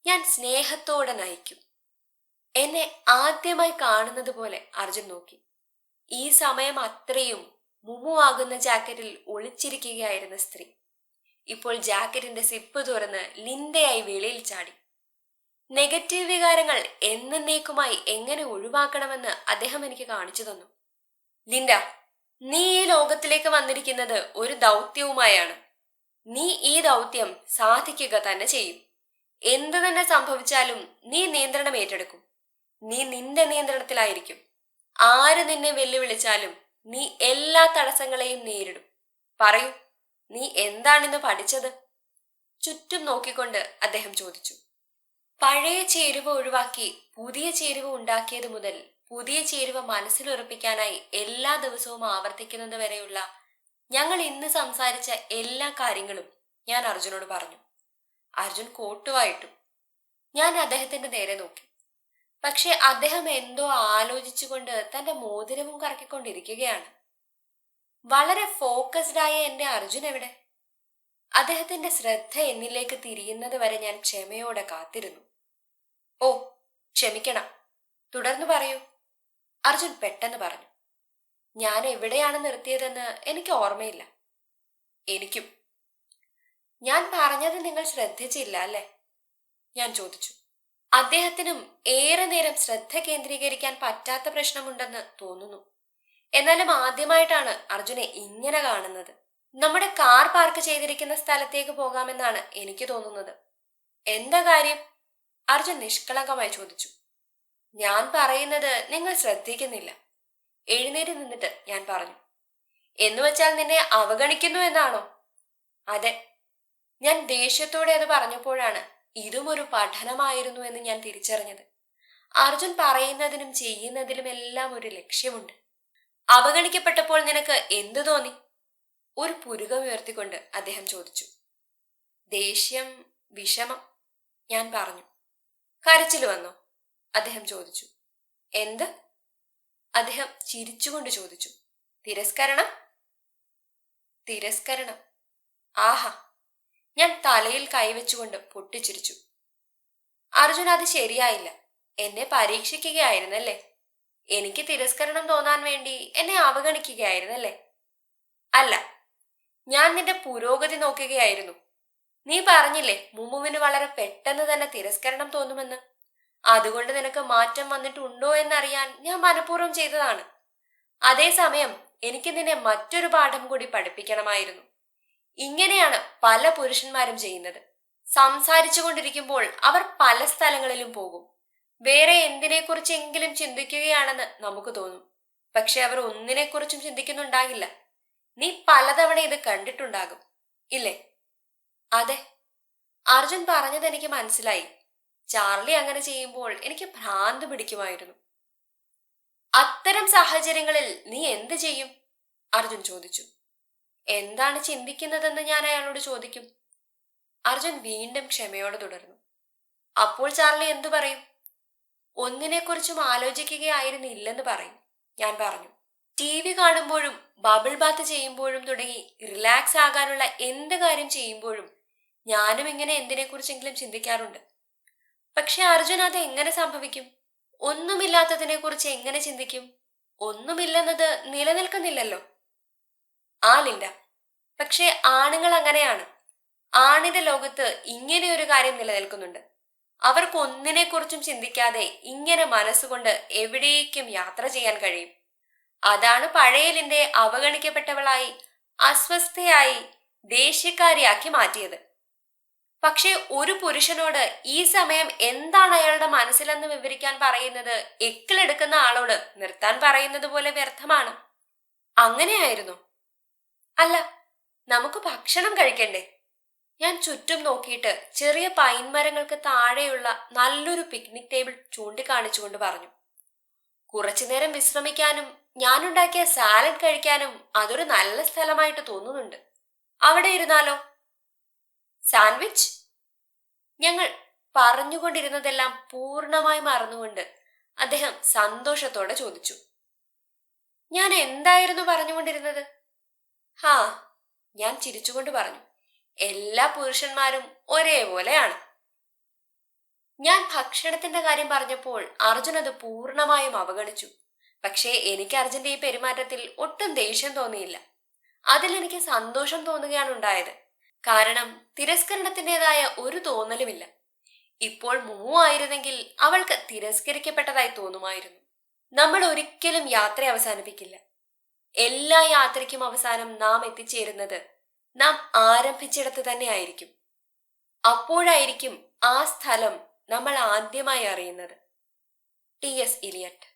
ഞാൻ സ്നേഹത്തോടെ നയിക്കും. എന്നെ ആദ്യമായി കാണുന്നത് പോലെ അർജുൻ നോക്കി. ഈ സമയം അത്രയും മുമുവാകുന്ന ജാക്കറ്റിൽ ഒളിച്ചിരിക്കുകയായിരുന്ന സ്ത്രീ ഇപ്പോൾ ജാക്കറ്റിന്റെ സിപ്പ് തുറന്ന് ലിൻഡയായി വെളിയിൽ ചാടി. നെഗറ്റീവ് വികാരങ്ങൾ എന്നേക്കുമായി എങ്ങനെ ഒഴിവാക്കണമെന്ന് അദ്ദേഹം എനിക്ക് കാണിച്ചു തന്നു. ലിൻഡ, നീ ഈ ലോകത്തിലേക്ക് വന്നിരിക്കുന്നത് ഒരു ദൗത്യവുമായാണ്. നീ ഈ ദൗത്യം സാധിക്കുക തന്നെ ചെയ്യും. എന്തു തന്നെ സംഭവിച്ചാലും നീ നിയന്ത്രണം ഏറ്റെടുക്കും. നീ നിന്റെ നിയന്ത്രണത്തിലായിരിക്കും. ആര് നിന്നെ വെല്ലുവിളിച്ചാലും നീ എല്ലാ തടസ്സങ്ങളെയും നേരിടും. പറയൂ, നീ എന്താണിന്ന് പഠിച്ചത്? ചുറ്റും നോക്കിക്കൊണ്ട് അദ്ദേഹം ചോദിച്ചു. പഴയ ചേരുവ ഒഴിവാക്കി പുതിയ ചേരുവ ഉണ്ടാക്കിയത് മുതൽ പുതിയ ചേരുവ മനസ്സിലുറപ്പിക്കാനായി എല്ലാ ദിവസവും ആവർത്തിക്കുന്നത് വരെയുള്ള ഞങ്ങൾ ഇന്ന് സംസാരിച്ച എല്ലാ കാര്യങ്ങളും ഞാൻ അർജുനോട് പറഞ്ഞു. അർജുൻ കോട്ടുവായിട്ടു. ഞാൻ അദ്ദേഹത്തിന്റെ നേരെ നോക്കി. പക്ഷെ അദ്ദേഹം എന്തോ ആലോചിച്ചുകൊണ്ട് തന്റെ മോതിരവും കറക്കിക്കൊണ്ടിരിക്കുകയാണ്. വളരെ ഫോക്കസ്ഡ് ആയ എന്റെ അർജുൻ എവിടെ? അദ്ദേഹത്തിന്റെ ശ്രദ്ധ എന്നിലേക്ക് തിരിയുന്നത് വരെ ഞാൻ ക്ഷമയോടെ കാത്തിരുന്നു. ഓ, ക്ഷമിക്കണം, തുടർന്ന് പറയൂ, അർജുൻ പെട്ടെന്ന് പറഞ്ഞു. ഞാൻ എവിടെയാണ് നിർത്തിയതെന്ന് എനിക്ക് ഓർമ്മയില്ല. എനിക്കും. ഞാൻ പറഞ്ഞത് നിങ്ങൾ ശ്രദ്ധിച്ചില്ല അല്ലേ? ഞാൻ ചോദിച്ചു. അദ്ദേഹത്തിനും ഏറെ നേരം ശ്രദ്ധ കേന്ദ്രീകരിക്കാൻ പറ്റാത്ത പ്രശ്നമുണ്ടെന്ന് തോന്നുന്നു. എന്നാലും ആദ്യമായിട്ടാണ് അർജുനെ ഇങ്ങനെ കാണുന്നത്. നമ്മുടെ കാർ പാർക്ക് ചെയ്തിരിക്കുന്ന സ്ഥലത്തേക്ക് പോകാമെന്നാണ് എനിക്ക് തോന്നുന്നത്. എന്താ കാര്യം? അർജുൻ നിഷ്കളങ്കമായി ചോദിച്ചു. ഞാൻ പറയുന്നത് നിങ്ങൾ ശ്രദ്ധിക്കുന്നില്ല. എഴുന്നേറ്റ് നിന്നിട്ട് ഞാൻ പറഞ്ഞു. എന്നുവെച്ചാൽ നിന്നെ അവഗണിക്കുന്നു എന്നാണോ? അതെ. ഞാൻ ദേഷ്യത്തോടെ അത് പറഞ്ഞപ്പോഴാണ് ഇതും ഒരു പഠനമായിരുന്നു എന്ന് ഞാൻ തിരിച്ചറിഞ്ഞത്. അർജുൻ പറയുന്നതിനും ചെയ്യുന്നതിലും എല്ലാം ഒരു ലക്ഷ്യമുണ്ട്. അവഗണിക്കപ്പെട്ടപ്പോൾ നിനക്ക് എന്തു തോന്നി? ഒരു പുരുകമുയർത്തിക്കൊണ്ട് അദ്ദേഹം ചോദിച്ചു. ദേഷ്യം, വിഷമം, ഞാൻ പറഞ്ഞു. കരച്ചിൽ വന്നോ? അദ്ദേഹം ചോദിച്ചു. എന്ത്? അദ്ദേഹം ചിരിച്ചുകൊണ്ട് ചോദിച്ചു. തിരസ്കരണം? തിരസ്കരണം. ആഹാ! ഞാൻ തലയിൽ കൈവച്ചുകൊണ്ട് പൊട്ടിച്ചിരിച്ചു. അർജുൻ, അത് ശരിയായില്ല. എന്നെ പരീക്ഷിക്കുകയായിരുന്നല്ലേ? എനിക്ക് തിരസ്കരണം തോന്നാൻ വേണ്ടി എന്നെ അവഗണിക്കുകയായിരുന്നല്ലേ? അല്ല, ഞാൻ നിന്റെ പുരോഗതി നോക്കുകയായിരുന്നു. നീ പറഞ്ഞില്ലേ മുമുവിന് വളരെ പെട്ടെന്ന് തന്നെ തിരസ്കരണം തോന്നുമെന്ന്. അതുകൊണ്ട് നിനക്ക് മാറ്റം വന്നിട്ടുണ്ടോ എന്നറിയാൻ ഞാൻ മനഃപൂർവ്വം ചെയ്തതാണ്. അതേസമയം എനിക്ക് നിന്നെ മറ്റൊരു പാഠം കൂടി പഠിപ്പിക്കണമായിരുന്നു. ഇങ്ങനെയാണ് പല പുരുഷന്മാരും ചെയ്യുന്നത്. സംസാരിച്ചു കൊണ്ടിരിക്കുമ്പോൾ അവർ പല സ്ഥലങ്ങളിലും പോകും. വേറെ എന്തിനെക്കുറിച്ചെങ്കിലും ചിന്തിക്കുകയാണെന്ന് നമുക്ക് തോന്നും. പക്ഷെ അവർ ഒന്നിനെക്കുറിച്ചും ചിന്തിക്കുന്നുണ്ടാകില്ല. നീ പലതവണ ഇത് കണ്ടിട്ടുണ്ടാകും, ഇല്ലേ? അതെ, അർജുൻ പറഞ്ഞത് എനിക്ക് മനസ്സിലായി. ചാർലി അങ്ങനെ ചെയ്യുമ്പോൾ എനിക്ക് ഭ്രാന്ത് പിടിക്കുമായിരുന്നു. അത്തരം സാഹചര്യങ്ങളിൽ നീ എന്ത് ചെയ്യും? അർജുൻ ചോദിച്ചു. എന്താണ് ചിന്തിക്കുന്നതെന്ന് ഞാൻ അയാളോട് ചോദിക്കും. അർജുൻ വീണ്ടും ക്ഷമയോടെ തുടർന്നു. അപ്പോൾ ചാർലി എന്തു പറയും? ഒന്നിനെക്കുറിച്ചും ആലോചിക്കുകയായിരുന്നില്ലെന്ന് പറയും. ഞാൻ പറഞ്ഞു. TV കാണുമ്പോഴും ബബിൾ ബാത്ത് ചെയ്യുമ്പോഴും തുടങ്ങി റിലാക്സ് ആകാനുള്ള എന്ത് കാര്യം ചെയ്യുമ്പോഴും ഞാനും ഇങ്ങനെ എന്തിനെക്കുറിച്ചെങ്കിലും ചിന്തിക്കാറുണ്ട്. പക്ഷെ അർജുൻ, അത് എങ്ങനെ സംഭവിക്കും? ഒന്നുമില്ലാത്തതിനെ കുറിച്ച് എങ്ങനെ ചിന്തിക്കും? ഒന്നുമില്ലെന്നത് നിലനിൽക്കുന്നില്ലല്ലോ. ആ ലിൻഡ, പക്ഷെ ആണുങ്ങൾ അങ്ങനെയാണ്. ആണിന്റെ ലോകത്ത് ഇങ്ങനെയൊരു കാര്യം നിലനിൽക്കുന്നുണ്ട്. അവർക്കൊന്നിനെക്കുറിച്ചും ചിന്തിക്കാതെ ഇങ്ങനെ മനസ്സുകൊണ്ട് എവിടേക്കും യാത്ര ചെയ്യാൻ കഴിയും. അതാണ് പഴയലിന്റെ അവഗണിക്കപ്പെട്ടവളായി, അസ്വസ്ഥയായി, ദേഷ്യക്കാരിയാക്കി മാറ്റിയത്. പക്ഷേ ഒരു പുരുഷനോട് ഈ സമയം എന്താണ് അയാളുടെ മനസ്സിലെന്ന് വിവരിക്കാൻ പറയുന്നത് എക്കിലെടുക്കുന്ന ആളോട് നിർത്താൻ പറയുന്നത് പോലെ വ്യർത്ഥമാണ്. അങ്ങനെയായിരുന്നു. അല്ല, നമുക്ക് ഭക്ഷണം കഴിക്കണ്ടേ? ഞാൻ ചുറ്റും നോക്കിയിട്ട് ചെറിയ പൈൻ മരങ്ങൾക്ക് താഴെയുള്ള നല്ലൊരു പിക്നിക് ടേബിൾ ചൂണ്ടിക്കാണിച്ചുകൊണ്ട് പറഞ്ഞു. കുറച്ചുനേരം വിശ്രമിക്കാനും ഞാനുണ്ടാക്കിയ സാലഡ് കഴിക്കാനും അതൊരു നല്ല സ്ഥലമായിട്ട് തോന്നുന്നുണ്ട്. അവിടെ ഇരുന്നാലോ? സാൻഡ്വിച്ച്? ഞങ്ങൾ പറഞ്ഞുകൊണ്ടിരുന്നതെല്ലാം പൂർണ്ണമായി മറന്നുകൊണ്ട് അദ്ദേഹം സന്തോഷത്തോടെ ചോദിച്ചു. ഞാൻ എന്തായിരുന്നു പറഞ്ഞുകൊണ്ടിരുന്നത്? ഹാ, ഞാൻ ചിരിച്ചുകൊണ്ട് പറഞ്ഞു. എല്ലാ പുരുഷന്മാരും ഒരേപോലെയാണ്. ഞാൻ ഭക്ഷണത്തിന്റെ കാര്യം പറഞ്ഞപ്പോൾ അർജുൻ അത് പൂർണ്ണമായും അവഗണിച്ചു. പക്ഷേ എനിക്ക് അർജുന്റെ ഈ പെരുമാറ്റത്തിൽ ഒട്ടും ദേഷ്യം തോന്നിയില്ല. അതിലെനിക്ക് സന്തോഷം തോന്നുകയാണ് ഉണ്ടായത്. കാരണം തിരസ്കരണത്തിൻ്റെതായ ഒരു തോന്നലുമില്ല. ഇപ്പോൾ ആയിരുന്നെങ്കിൽ അവൾക്ക് തിരസ്കരിക്കപ്പെട്ടതായി തോന്നുമായിരുന്നു. നമ്മൾ ഒരിക്കലും യാത്ര അവസാനിപ്പിക്കില്ല. എല്ലാ യാത്രയ്ക്കും അവസാനം നാം എത്തിച്ചേരുന്നത് നാം ആരംഭിച്ചിടത്ത് തന്നെ ആയിരിക്കും. അപ്പോഴായിരിക്കും ആ സ്ഥലം നമ്മൾ ആദ്യമായി അറിയുന്നത്. T S Elliott.